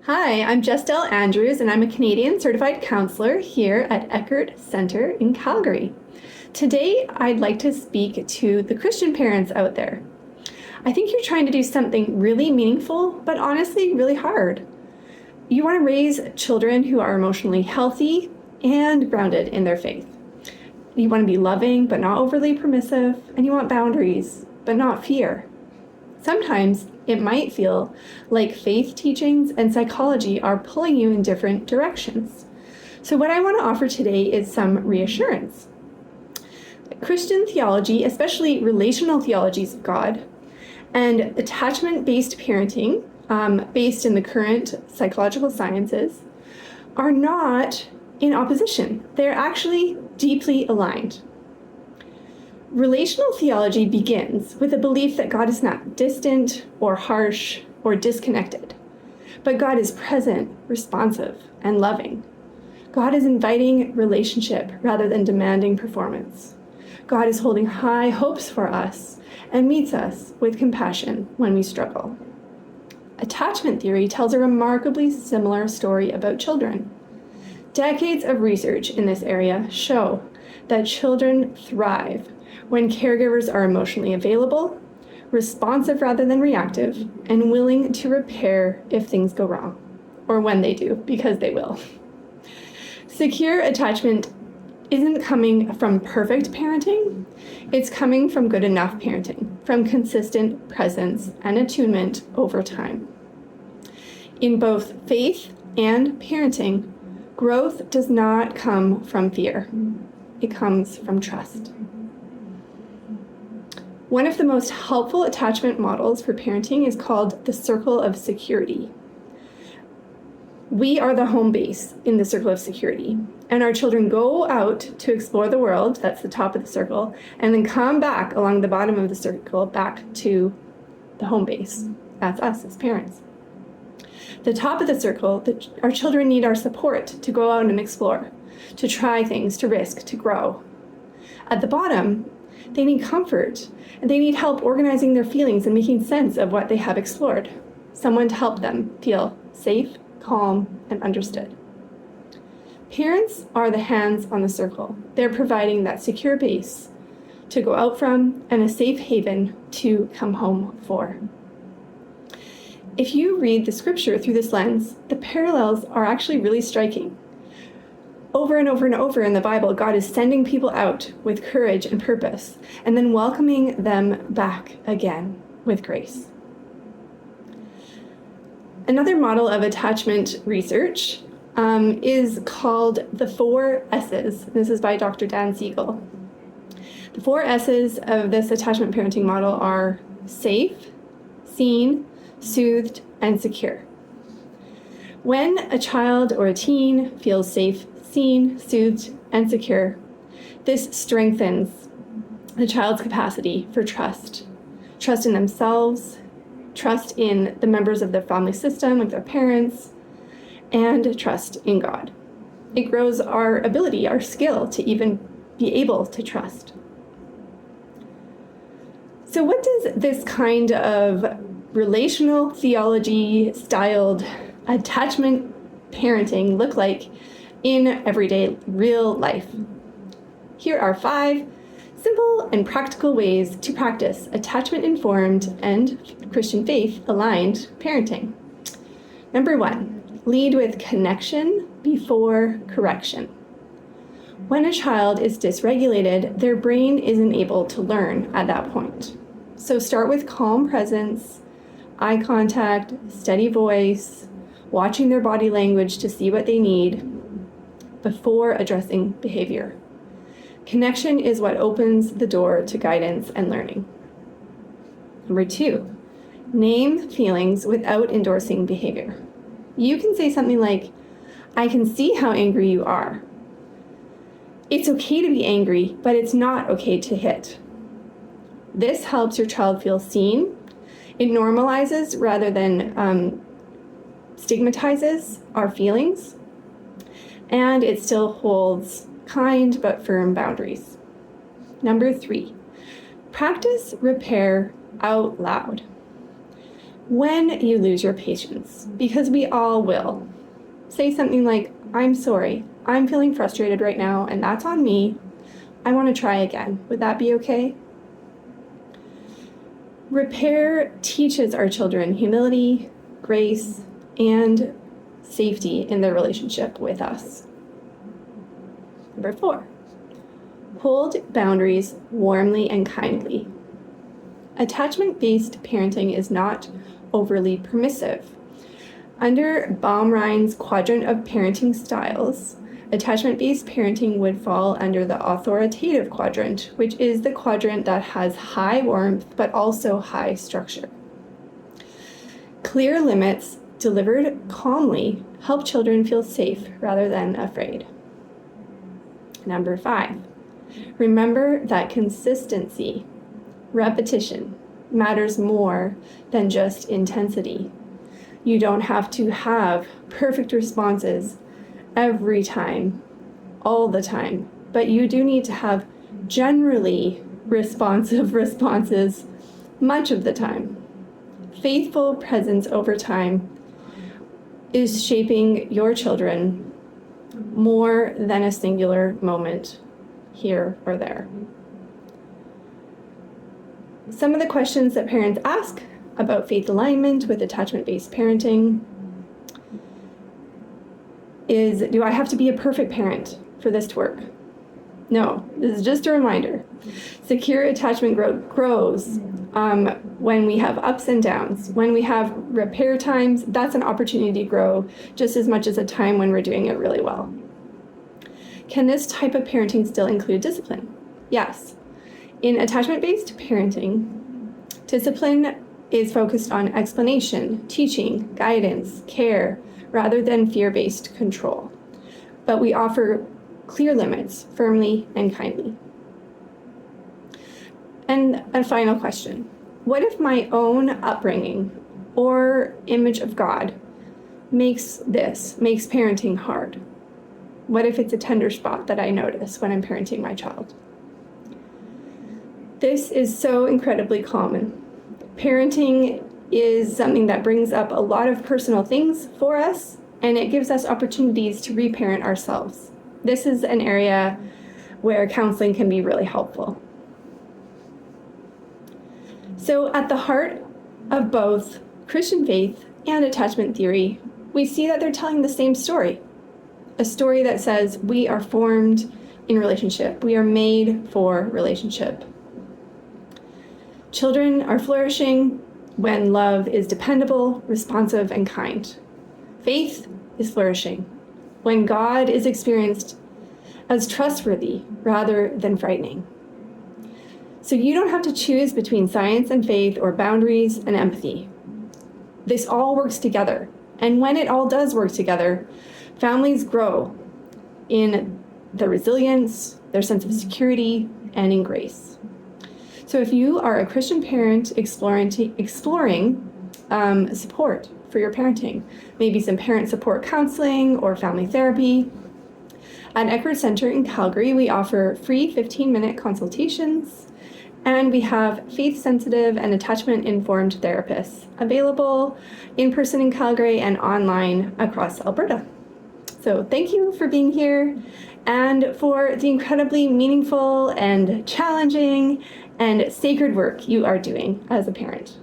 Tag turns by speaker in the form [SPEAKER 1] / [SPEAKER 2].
[SPEAKER 1] Hi, I'm Jess Dell Andrews, and I'm a Canadian Certified Counsellor here at Eckert Centre in Calgary. Today, I'd like to speak to the Christian parents out there. I think you're trying to do something really meaningful, but honestly, really hard. You want to raise children who are emotionally healthy and grounded in their faith. You want to be loving, but not overly permissive, and you want boundaries, but not fear. Sometimes it might feel like faith teachings and psychology are pulling you in different directions. So what I want to offer today is some reassurance. Christian theology, especially relational theologies of God, and attachment-based parenting, based in the current psychological sciences, are not in opposition. They're actually deeply aligned. Relational theology begins with a belief that God is not distant or harsh or disconnected, but God is present, responsive, and loving. God is inviting relationship rather than demanding performance. God is holding high hopes for us and meets us with compassion when we struggle. Attachment theory tells a remarkably similar story about children. Decades of research in this area show that children thrive when caregivers are emotionally available, responsive rather than reactive, and willing to repair if things go wrong, or when they do, because they will. Secure attachment isn't coming from perfect parenting, it's coming from good enough parenting, from consistent presence and attunement over time. In both faith and parenting, growth does not come from fear, it comes from trust. One of the most helpful attachment models for parenting is called the circle of security. We are the home base in the circle of security, and our children go out to explore the world, that's the top of the circle, and then come back along the bottom of the circle back to the home base. That's us as parents. The top of the circle, our children need our support to go out and explore, to try things, to risk, to grow. At the bottom, they need comfort, and they need help organizing their feelings and making sense of what they have explored. Someone to help them feel safe, calm, and understood. Parents are the hands on the circle. They're providing that secure base to go out from and a safe haven to come home for. If you read the scripture through this lens, the parallels are actually really striking. Over and over and over in the Bible, God is sending people out with courage and purpose, and then welcoming them back again with grace. Another model of attachment research is called the 4 S's. This is by Dr. Dan Siegel. The 4 S's of this attachment parenting model are safe, seen, soothed, and secure. When a child or a teen feels safe, seen, soothed, and secure, this strengthens the child's capacity for trust. Trust in themselves, trust in the members of their family system, like their parents, and trust in God. It grows our ability, our skill to even be able to trust. So what does this kind of relational theology styled attachment parenting look like in everyday real life? Here are 5 simple and practical ways to practice attachment-informed and Christian faith-aligned parenting. Number 1, lead with connection before correction. When a child is dysregulated, their brain isn't able to learn at that point. So start with calm presence, eye contact, steady voice, watching their body language to see what they need before addressing behavior. Connection is what opens the door to guidance and learning. Number 2, name feelings without endorsing behavior. You can say something like, I can see how angry you are. It's okay to be angry, but it's not okay to hit. This helps your child feel seen. It normalizes rather than stigmatizes our feelings, and it still holds kind but firm boundaries. Number 3, practice repair out loud. When you lose your patience, because we all will, say something like, "I'm sorry, I'm feeling frustrated right now, and that's on me. I want to try again." Would that be okay? Repair teaches our children humility, grace, and safety in their relationship with us. Number 4, hold boundaries warmly and kindly. Attachment-based parenting is not overly permissive. Under Baumrine's quadrant of parenting styles, attachment-based parenting would fall under the authoritative quadrant, which is the quadrant that has high warmth but also high structure. Clear limits delivered calmly help children feel safe rather than afraid. Number 5, remember that consistency, repetition, matters more than just intensity. You don't have to have perfect responses every time, all the time, but you do need to have generally responsive responses much of the time. Faithful presence over time is shaping your children more than a singular moment here or there. Some of the questions that parents ask about faith alignment with attachment-based parenting is, do I have to be a perfect parent for this to work? No, this is just a reminder. Secure attachment grows when we have ups and downs. When we have repair times, that's an opportunity to grow just as much as a time when we're doing it really well. Can this type of parenting still include discipline? Yes. In attachment-based parenting, discipline is focused on explanation, teaching, guidance, care, rather than fear-based control. But we offer clear limits, firmly and kindly. And a final question. What if my own upbringing or image of God makes parenting hard? What if it's a tender spot that I notice when I'm parenting my child? This is so incredibly common. Parenting is something that brings up a lot of personal things for us, and it gives us opportunities to reparent ourselves. This is an area where counseling can be really helpful. So at the heart of both Christian faith and attachment theory, we see that they're telling the same story. A story that says we are formed in relationship. We are made for relationship. Children are flourishing when love is dependable, responsive, and kind. Faith is flourishing when God is experienced as trustworthy rather than frightening. So you don't have to choose between science and faith or boundaries and empathy. This all works together. And when it all does work together, families grow in their resilience, their sense of security, and in grace. So if you are a Christian parent exploring support for your parenting, maybe some parent support counseling or family therapy, at Eckert Center in Calgary, we offer free 15-minute consultations, and we have faith-sensitive and attachment-informed therapists available in person in Calgary and online across Alberta. So thank you for being here and for the incredibly meaningful and challenging and sacred work you are doing as a parent.